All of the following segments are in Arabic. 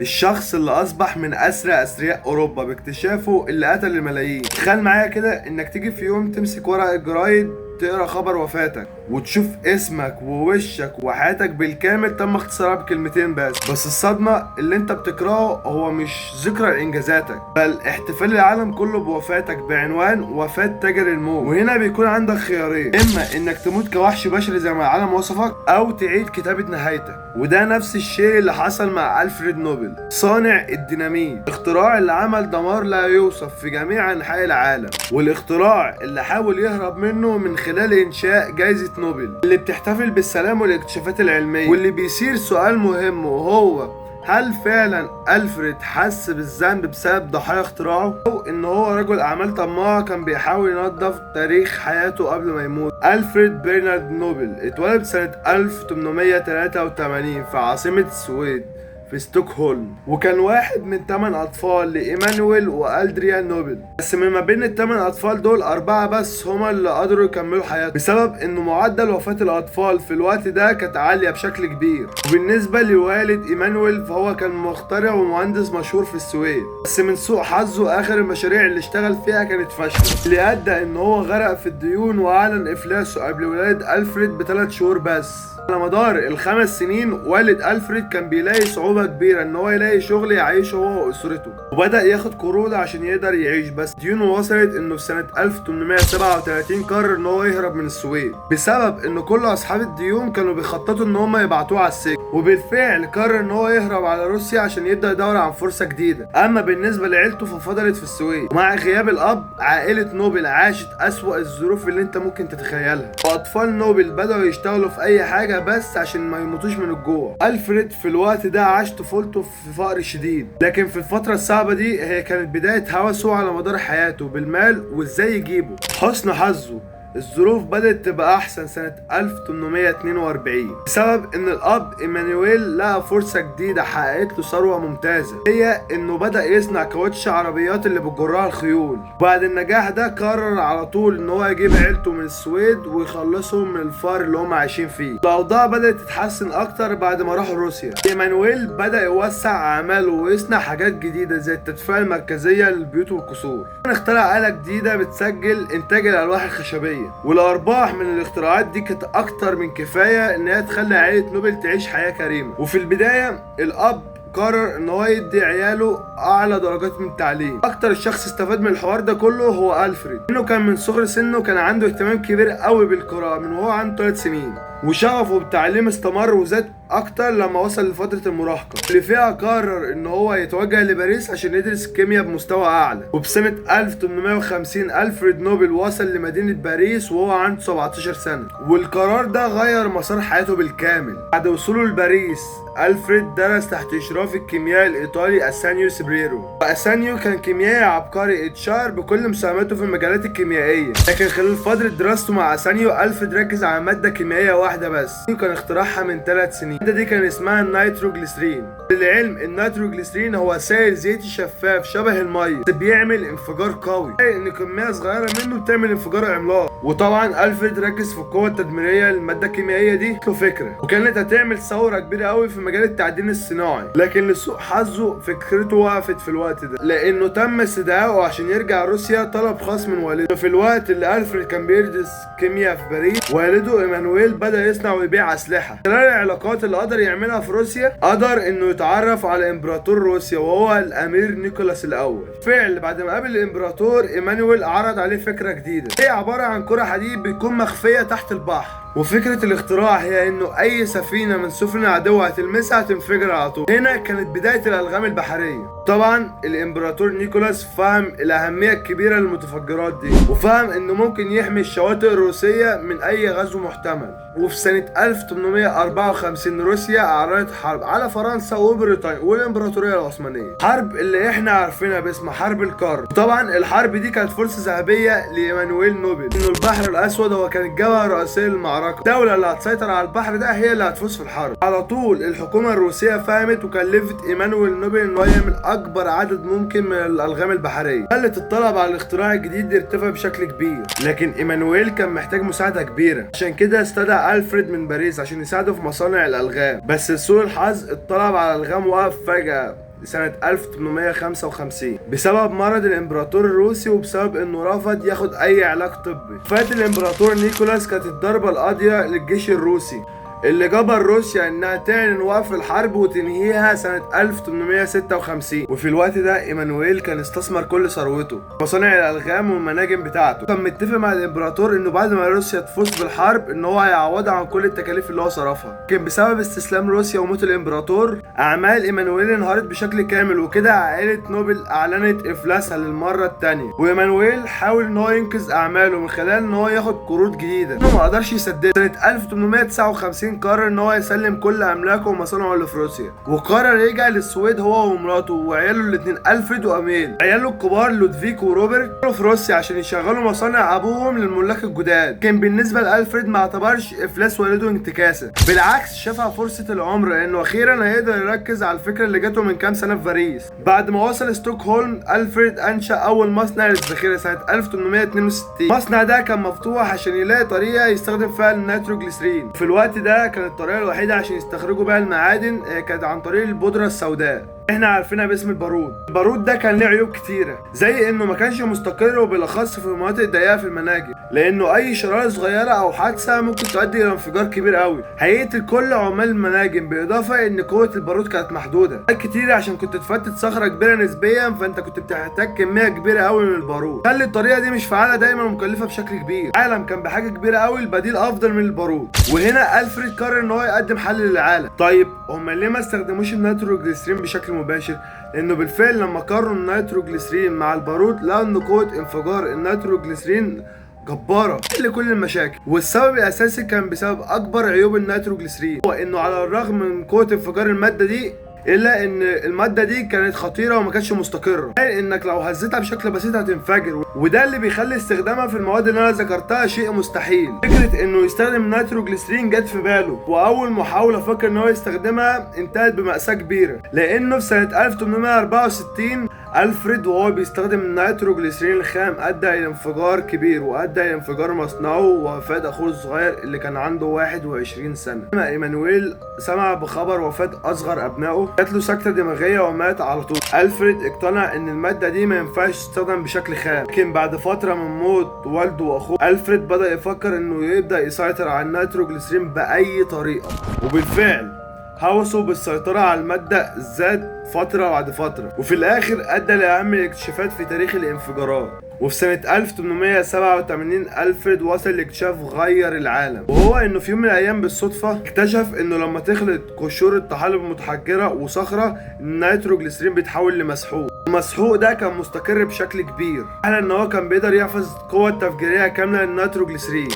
الشخص اللي اصبح من اسرى اثرياء اوروبا باكتشافه اللي قتل الملايين. تخيل معايا كده انك تيجي في يوم تمسك ورق الجرايد تقرا خبر وفاتك وتشوف اسمك ووشك وحياتك بالكامل تم اختصارها بكلمتين بس الصدمة اللي انت بتقراه هو مش ذكرى لانجازاتك، بل احتفال العالم كله بوفاتك بعنوان وفاة تاجر الموت. وهنا بيكون عندك خيارين، اما انك تموت كوحش بشري زي ما العالم وصفك، او تعيد كتابة نهايتك. وده نفس الشيء اللي حصل مع ألفريد نوبل، صانع الديناميت، اختراع اللي عمل دمار لا يوصف في جميع انحاء العالم، والاختراع اللي حاول يهرب منه من خلال انشاء جائزة نوبل اللي بتحتفل بالسلام والاكتشافات العلمية. واللي بيصير سؤال مهم، وهو هل فعلا ألفريد حس بالذنب بسبب ضحايا اختراعه؟ أو إن هو رجل أعمال طماع كان بيحاول ينظف تاريخ حياته قبل ما يموت؟ ألفريد برنارد نوبل اتولد سنة 1883 في عاصمة السويد في ستوكهولم، وكان واحد من 8 أطفال لإيمانويل وألدريان نوبل. بس من ما بين ال8 أطفال دول 4 بس هما اللي قدروا يكملوا حياتهم، بسبب إنه معدل وفاة الأطفال في الوقت ده كانت عالية بشكل كبير. وبالنسبة لوالد إيمانويل فهو كان مخترع ومهندس مشهور في السويد، بس من سوء حظه آخر المشاريع اللي اشتغل فيها كانت فاشلة، اللي أدى إن هو غرق في الديون وأعلن إفلاسه قبل ولادة ألفريد ب3 شهور بس. على مدار ال5 سنين والد ألفريد كان بيلاقي صعوبة كبيرة ان هو يلاقي شغل يعيشه هو واسرته، وبدأ ياخد قروض عشان يقدر يعيش. بس ديونه وصلت انه في سنة 1837 قرر ان هو يهرب من السويد، بسبب ان كل اصحاب الديون كانوا بيخططوا ان هم يبعتوه على السجن. وبالفعل قرر ان هو يهرب على روسيا عشان يبدأ يدور عن فرصة جديدة. اما بالنسبة لعيلته ففضلت في السويد، ومع غياب الاب عائلة نوبل عاشت اسوأ الظروف اللي انت ممكن تتخيلها، واطفال نوبل بدأوا يشتغلوا في اي حاجة بس عشان ما يموتوش من الجوع. ألفريد في الوقت ده عاش طفولته في فقر شديد، لكن في الفترة الصعبة دي هي كانت بداية هوسه على مدار حياته بالمال وازاي يجيبه. حسن حظه الظروف بدأت تبقى أحسن سنة 1842 بسبب إن الأب إيمانويل لقى فرصة جديدة حققت له ثروة ممتازة، هي إنه بدأ يصنع كاوتش عربيات اللي بتجرها الخيول. بعد النجاح ده قرر على طول إن هو يجيب عيلته من السويد ويخلصهم من الفقر اللي هم عايشين فيه. الأوضاع بدأت تتحسن أكتر بعد ما راحوا روسيا. إيمانويل بدأ يوسع أعماله ويصنع حاجات جديدة زي التدفئة المركزية للبيوت والقصور. اخترع آلة جديدة بتسجل إنتاج الألواح الخشبية، والارباح من الاختراعات دي كانت اكتر من كفايه ان هي تخلي عائله نوبل تعيش حياه كريمه. وفي البدايه الاب قرر ان هو يدي عياله اعلى درجات من التعليم. اكتر الشخص استفاد من الحوار ده كله هو ألفريد، انه كان من صغر سنه كان عنده اهتمام كبير قوي بالقراءه من وهو عنده 3 سنين، وشغفه بالتعليم استمر وزاد اكتر لما وصل لفتره المراهقه اللي فيها قرر ان هو يتوجه لباريس عشان يدرس الكيمياء بمستوى اعلى. وبسنه 1850 ألفريد نوبل وصل لمدينه باريس وهو عنده 17 سنه، والقرار ده غير مسار حياته بالكامل. بعد وصوله لباريس ألفريد درس تحت إشراف الكيميائي الإيطالي أسانيو سبريرو، وأسانيو كان كيميائي عبقري اتشهر بكل مساهماته في المجالات الكيميائية. لكن خلال فترة دراسته مع أسانيو ألفريد ركز على مادة كيميائية واحدة بس كان اختراعها من 3 سنين. المادة دي كان اسمها النيتروجليسرين. للعلم النيتروجليسرين هو سائل زيتي شفاف شبه المية بس بيعمل انفجار قوي، ان كمية صغيرة منه بتعمل انفجار عملاق. وطبعا ألفريد ركز في القوة التدميرية للمادة الكيميائية دي له فكرة، وكانت هتعمل ثورة كبيرة قوي في مجال التعدين الصناعي. لكن لسوء حظه فكرته وقفت في الوقت ده، لانه تم استدعائه عشان يرجع روسيا طلب خاص من والده. في الوقت اللي ألفريد كان بيدرس كيمياء في باريس، والده إيمانويل بدأ يصنع ويبيع أسلحة. خلال العلاقات اللي قدر يعملها في روسيا قدر انه يتعرف على امبراطور روسيا وهو الامير نيكولاس الاول. فعل بعد ما قابل الامبراطور ايمانويل عرض عليه فكرة جديدة، هي عبارة عن كرة حديد بتكون مخفية تحت البحر، وفكرة الاختراع هي انه اي سفينة من سفن العدو هتلمسها هتنفجر على طول. هنا كانت بداية الالغام البحرية. طبعا الامبراطور نيكولاس فهم الاهمية الكبيرة للمتفجرات دي، وفهم انه ممكن يحمي الشواطئ الروسية من اي غزو محتمل. وفي سنة 1854 روسيا اعلنت حرب على فرنسا وبريطانيا والامبراطورية العثمانية، حرب اللي احنا عارفينها باسم حرب القرن. وطبعا الحرب دي كانت فرصة ذهبية لإيمانويل نوبل، انه البحر الاسود هو كان الجبهة الرئيسية للمعركة. الدولة اللي هتسيطر على البحر ده هي اللي هتفوز في الحرب. على طول الحكومة الروسية فهمت وكلفت إيمانويل نوبل انه يعمل اكبر عدد ممكن من الالغام البحرية. خلت الطلب على الاختراع الجديد يرتفع بشكل كبير، لكن إيمانويل كان محتاج مساعدة كبيرة، عشان كده استدعى ألفريد من باريس عشان يساعده في مصانع الالغام. بس لسوء الحظ الطلب على الالغام وقف فجأة سنة 1855 بسبب مرض الامبراطور الروسي وبسبب انه رفض ياخد اي علاج طبي. وفاة الامبراطور نيكولاس كانت الضربة القاضية للجيش الروسي اللي جبر روسيا انها تعلن وقف الحرب وتنهيها سنة 1856. وفي الوقت ده ايمانويل كان استثمر كل ثروته مصانع الالغام والمناجم بتاعته. كان متفق مع الامبراطور انه بعد ما روسيا تفوز بالحرب ان هو هيعوضها عن كل التكاليف اللي هو صرفها. لكن بسبب استسلام روسيا وموت الامبراطور اعمال ايمانويل انهارت بشكل كامل، وكده عائلة نوبل اعلنت افلاسها للمرة الثانية. وايمانويل حاول ان هو ينقذ اعماله من خلال ان هو ياخد قروض جديدة انه ما قدرش يسددها. سنة 1859 قرر ان هو يسلم كل املاكه ومصانعه اللي في روسيا، وقرر يرجع للسويد هو ومراته وعياله الاثنين الفريد واميل. عياله الكبار لودفيك وروبرت كانوا في روسيا عشان يشغلوا مصانع ابوهم للملاك الجداد. كان بالنسبه لالفريد ما اعتبرش افلاس والده انتكاسه، بالعكس شافها فرصه العمر لانه اخيرا هيقدر يركز على الفكره اللي جاته من كام سنه في باريس. بعد ما وصل ستوكهولم الفريد انشا اول مصنع للذخيره سنه 1862. المصنع ده كان مفتوح عشان يلاقي طريقه يستخدم فيها النيتروجليسرين. في الوقت ده كانت الطريقه الوحيده عشان يستخرجوا بيها المعادن كانت عن طريق البودره السوداء احنا عارفينها باسم البارود. البارود ده كان له عيوب كتيره، زي انه ما كانش مستقر وبالاخص في المناطق الضيقه في المناجم، لانه اي شراره صغيره او حادثه ممكن تؤدي الى انفجار كبير قوي هيقتل كل عمال المناجم. بالاضافه ان قوه البارود كانت محدوده كتير، عشان كنت تفتت صخره كبيره نسبيا فانت كنت بتحتاج كميه كبيره قوي من البارود. خلي الطريقه دي مش فعاله دايما ومكلفه بشكل كبير. العالم كان بحاجه كبيره قوي البديل افضل من البارود، وهنا الفريد قرر ان هو يقدم حل للعالم. طيب هم ليه ما استخدموش النيتروجليسرين بشكل مباشر؟ لانه بالفعل لما قارنوا النيتروجليسرين مع البارود لقوا ان قوه انفجار النيتروجليسرين جباره لكل المشاكل. والسبب الاساسي كان بسبب اكبر عيوب النيتروجليسرين، هو انه على الرغم من قوه انفجار الماده دي الا ان الماده دي كانت خطيره وما كانتش مستقره، يعني انك لو هزيتها بشكل بسيط هتنفجر، وده اللي بيخلي استخدامها في المواد اللي انا ذكرتها شيء مستحيل. فكره انه يستخدم النيتروجليسرين جت في باله، واول محاوله فكر ان هو يستخدمها انتهت بمأساة كبيره، لانه في سنه 1864 الفريد وهو بيستخدم النيتروجليسرين الخام ادى الى انفجار كبير وادى الى انفجار مصنعه ووفاه اخوه الصغير اللي كان عنده 21 سنه. لما ايمانويل سمع بخبر وفاه اصغر ابنائه جات له سكته دماغيه ومات على طول. الفريد اقتنع ان الماده دي ما ينفعش تستخدم بشكل خام، لكن بعد فتره من موت والده واخوه الفريد بدا يفكر انه يبدا يسيطر على النيتروجليسرين باي طريقه، وبالفعل هوسه بالسيطرة على المادة زاد فترة بعد فترة، وفي الآخر أدى لأهم الاكتشافات في تاريخ الانفجارات. وفي سنة 1887 ألفريد وصل لاكتشاف غير العالم، وهو إنه في يوم من الأيام بالصدفة اكتشف إنه لما تخلط قشور الطحالب المتحجرة وصخرة النيتروجليسرين بيتحول لمسحوق. المسحوق ده كان مستقر بشكل كبير، على إن هو كان بيقدر يحفظ قوة تفجيرية كاملة للنيتروجليسرين.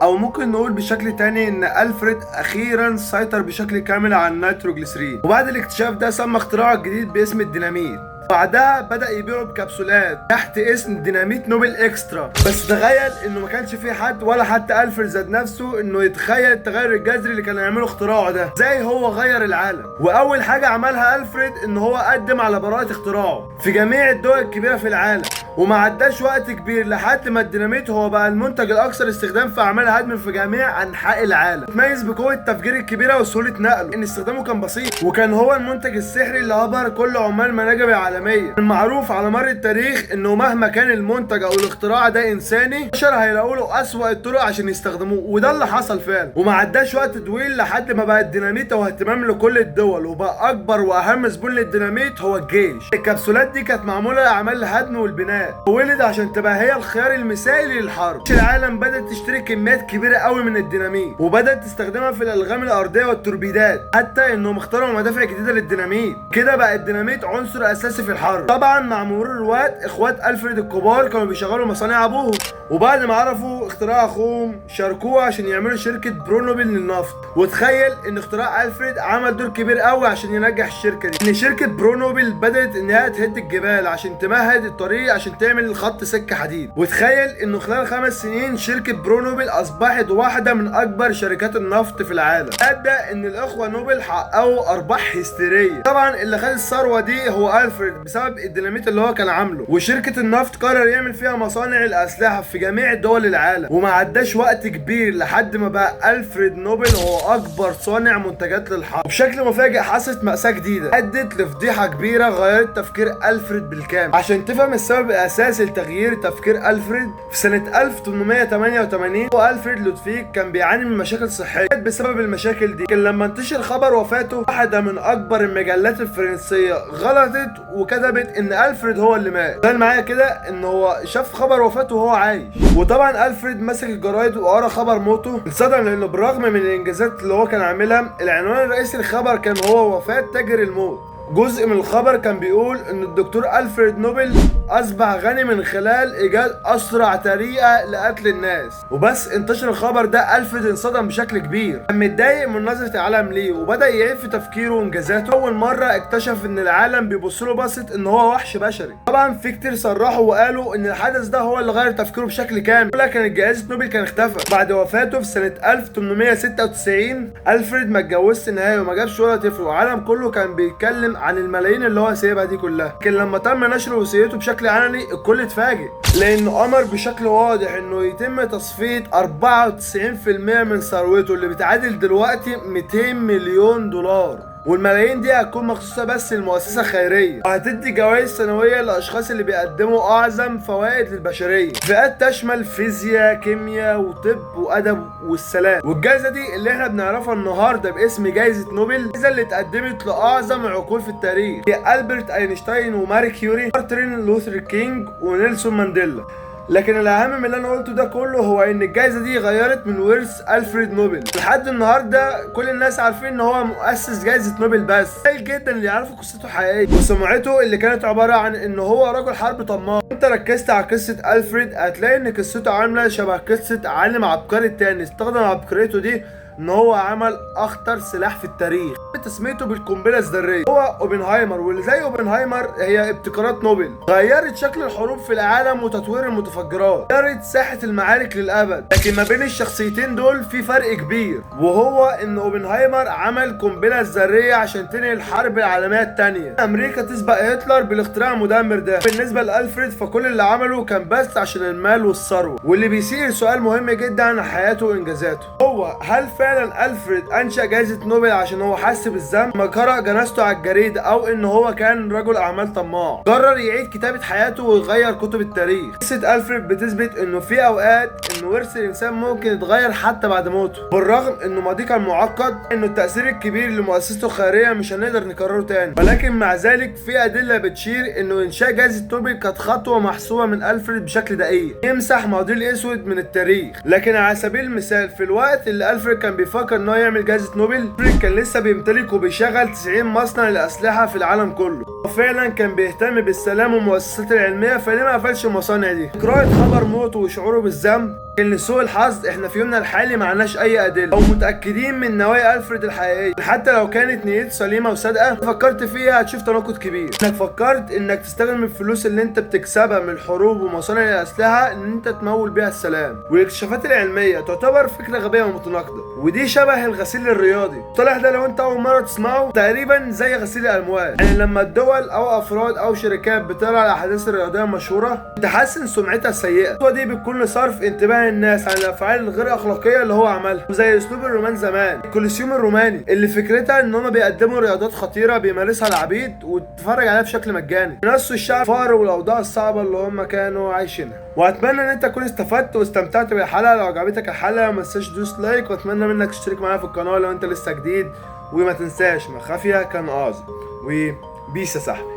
او ممكن نقول بشكل تاني ان الفريد اخيرا سيطر بشكل كامل على النيتروجليسرين. وبعد الاكتشاف ده سمى اختراعه الجديد باسم الديناميت، بعدها بدأ يبيعه بكبسولات تحت اسم ديناميت نوبل اكسترا. بس تخيل انه ما كانش في حد ولا حتى الفريد ذات نفسه انه يتخيل التغير الجذري اللي كان يعمله اختراعه ده، زي هو غير العالم. واول حاجه عملها الفريد ان هو قدم على براءه اختراعه في جميع الدول الكبيره في العالم، وما عداش وقت كبير لحد ما الديناميت هو بقى المنتج الاكثر استخدام في اعمال هدم في جميع انحاء العالم. تميز بقوه التفجير الكبيره وسهوله نقله، ان استخدامه كان بسيط، وكان هو المنتج السحري اللي ابهر كل عمال المناجم العالميه. المعروف على مر التاريخ انه مهما كان المنتج او الاختراع ده انساني، البشر هيلاقوا له اسوأ الطرق عشان يستخدموه، وده اللي حصل فعلا. وما عداش وقت طويل لحد ما بقى الديناميت هو اهتمام لكل الدول، وبقى اكبر واهم زبون للديناميت هو الجيش. الكبسولات دي كانت معموله لاعمال الهدم والبناء، وولد عشان تبقى هي الخيار المثالي للحرب. العالم بدات تشتري كميات كبيره قوي من الديناميت، وبدات تستخدمها في الالغام الارضيه والتوربيدات، حتى انهم اخترعوا مدافع جديده للديناميت. كده بقى الديناميت عنصر اساسي في الحرب. طبعا مع مرور الوقت اخوات الفريد الكبار كانوا بيشغلوا مصانع ابوهم، وبعد ما عرفوا اختراع اخوهم شاركوه عشان يعملوا شركه برونوبل للنفط. وتخيل ان اختراع الفريد عمل دور كبير قوي عشان ينجح الشركه دي، ان شركه برونوبل بدات انها تهد الجبال عشان تمهد الطريق عشان تعمل خط سكه حديد. وتخيل انه خلال 5 سنين شركه برونوبل اصبحت واحده من اكبر شركات النفط في العالم، ادى ان الاخوه نوبل حققوا ارباح هستيريه. طبعا اللي خد الثروه دي هو الفريد بسبب الديناميت اللي هو كان عامله، وشركه النفط قرر يعمل فيها مصانع الاسلحه في في جميع دول العالم، وما عداش وقت كبير لحد ما بقى ألفريد نوبل هو اكبر صانع منتجات للحرب. وبشكل مفاجئ حصلت مأساة جديدة ادت لفضيحة كبيرة غيرت تفكير ألفريد بالكامل. عشان تفهم السبب الاساسي لتغيير تفكير ألفريد، في سنة 1888 وألفريد لودفيج كان بيعاني من مشاكل صحية بسبب المشاكل دي. لكن لما انتشر خبر وفاته، واحدة من اكبر المجلات الفرنسية غلطت وكتبت ان ألفريد هو اللي مات. كان معايا كده ان هو شاف خبر وفاته وهو عايش. وطبعا ألفريد مسك الجرايد وقرا خبر موته، انصدم لانه بالرغم من الانجازات اللي هو كان عاملها، العنوان الرئيسي للخبر كان هو وفاة تاجر الموت. جزء من الخبر كان بيقول ان الدكتور ألفريد نوبل اصبح غني من خلال ايجاد اسرع طريقه لقتل الناس. وبس انتشر الخبر ده، ألفريد انصدم بشكل كبير، كان متضايق من نظره العالم ليه وبدا يعيد في تفكيره وانجازاته. اول مره اكتشف ان العالم بيبص له بصه ان هو وحش بشري. طبعا في كتير صرحوا وقالوا ان الحدث ده هو اللي غير تفكيره بشكل كامل، ولكن جائزه نوبل كان اختفى. بعد وفاته في سنه 1896 ألفريد ما اتجوزش نهائي وما جابش ولا طفل، والعالم كله كان بيتكلم عن الملايين اللي هو سايبها دي كلها. لكن لما تم نشر وصيته بشكل علني الكل اتفاجئ، لانه امر بشكل واضح انه يتم تصفيه 94% من ثروته اللي بتعادل دلوقتي 200 مليون دولار، والملايين دي هتكون مخصوصة بس للمؤسسة الخيرية، وهتدي جوائز سنوية للأشخاص اللي بيقدموا أعظم فوائد للبشرية. فئات تشمل فيزياء، كيمياء، وطب، وأدب، والسلام. والجائزة دي اللي احنا بنعرفها النهاردة باسم جائزة نوبل، الجائزة اللي اتقدمت لأعظم عقول في التاريخ، هي ألبرت أينشتاين وماري كيوري، مارتن لوثر كينج، ونيلسون مانديلا. لكن الاهم من اللي انا قلته ده كله هو ان الجائزه دي غيرت من ورث ألفريد نوبل. لحد النهارده كل الناس عارفين ان هو مؤسس جائزه نوبل، بس قليل جدا اللي يعرفوا قصته حقيقيه وسمعته اللي كانت عباره عن ان هو رجل حرب طماع. انت ركزت على قصه ألفريد هتلاقي ان قصته عامله شبه قصه عالم عبقري تاني استخدم عبقريته دي ان هو عمل اخطر سلاح في التاريخ، تسميته بالقنبله الذريه، هو اوبنهايمر. واللي زي اوبنهايمر هي ابتكارات نوبل غيرت شكل الحروب في العالم وتطوير المتفجرات، غيرت ساحه المعارك للابد. لكن ما بين الشخصيتين دول في فرق كبير، وهو ان اوبنهايمر عمل قنبله ذريه عشان تنهي الحرب العالميه الثانيه، امريكا تسبق هتلر بالاختراع المدمر ده. بالنسبه لألفريد فكل اللي عمله كان بس عشان المال والثروه. واللي بيثير سؤال مهم جدا عن حياته وانجازاته، هو هل فعلا ألفريد انشا جائزه نوبل عشان هو حس بالذنب ما قرأ جنازته على الجريدة، او ان هو كان رجل اعمال طماع قرر يعيد كتابة حياته ويغير كتب التاريخ؟ قصة ألفريد بتثبت انه في اوقات ان ورث الانسان ممكن يتغير حتى بعد موته، بالرغم انه ماضيه كان معقد، انه التأثير الكبير لمؤسسته الخيرية مش هنقدر نكرره تاني. ولكن مع ذلك في ادلة بتشير انه انشاء جائزة نوبل كانت خطوة محسوبة من ألفريد بشكل دقيق يمسح ماضيه الاسود من التاريخ. لكن على سبيل المثال في الوقت اللي ألفريد كان بيفكر انه يعمل جائزة نوبل، ألفريد كان لسه بيمتلك وبيشغل 90 مصنع للأسلحة في العالم كله، وفعلا كان بيهتم بالسلام والمؤسسات العلمية، فليه ما قفلش المصانع دي؟ قراءة خبر موته وشعوره بالذنب، لكن لسوء الحظ احنا في يومنا الحالي معناش اي ادله او متاكدين من نوايا ألفريد الحقيقيه. حتى لو كانت نيته سليمه وصادقه فكرت فيها هتشوف تناقض كبير، انك فكرت انك تستخدم الفلوس اللي انت بتكسبها من الحروب ومصانع الاسلحه ان انت تمول بيها السلام. والاكتشافات العلميه تعتبر فكره غبيه ومتناقضه، ودي شبه الغسيل الرياضي. المصطلح ده لو انت اول مره تسمعه تقريبا زي غسيل الاموال، يعني لما الدول او افراد او شركات بترى الاحداث الرياضيه المشهوره تحسن سمعتها السيئه، الخطوه دي بتكون لصرف انتباه الناس عن الافعال الغير اخلاقيه اللي هو عملها، وزي اسلوب الرومان زمان الكوليسيوم الروماني اللي فكرتها ان هم بيقدموا رياضات خطيره بيمارسها العبيد وتتفرج عليها بشكل مجاني، ينسوا الشعب الفقر والاوضاع الصعبه اللي هم كانوا عايشينها. واتمنى ان انت تكون استفدت واستمتعت بالحلقه. لو عجبتك الحلقه ما تنساش تدوس لايك، واتمنى منك تشترك معايا في القناه لو انت لسه جديد، وما تنساش ما خافيه كان اعظم، وبيس يا صاحبي.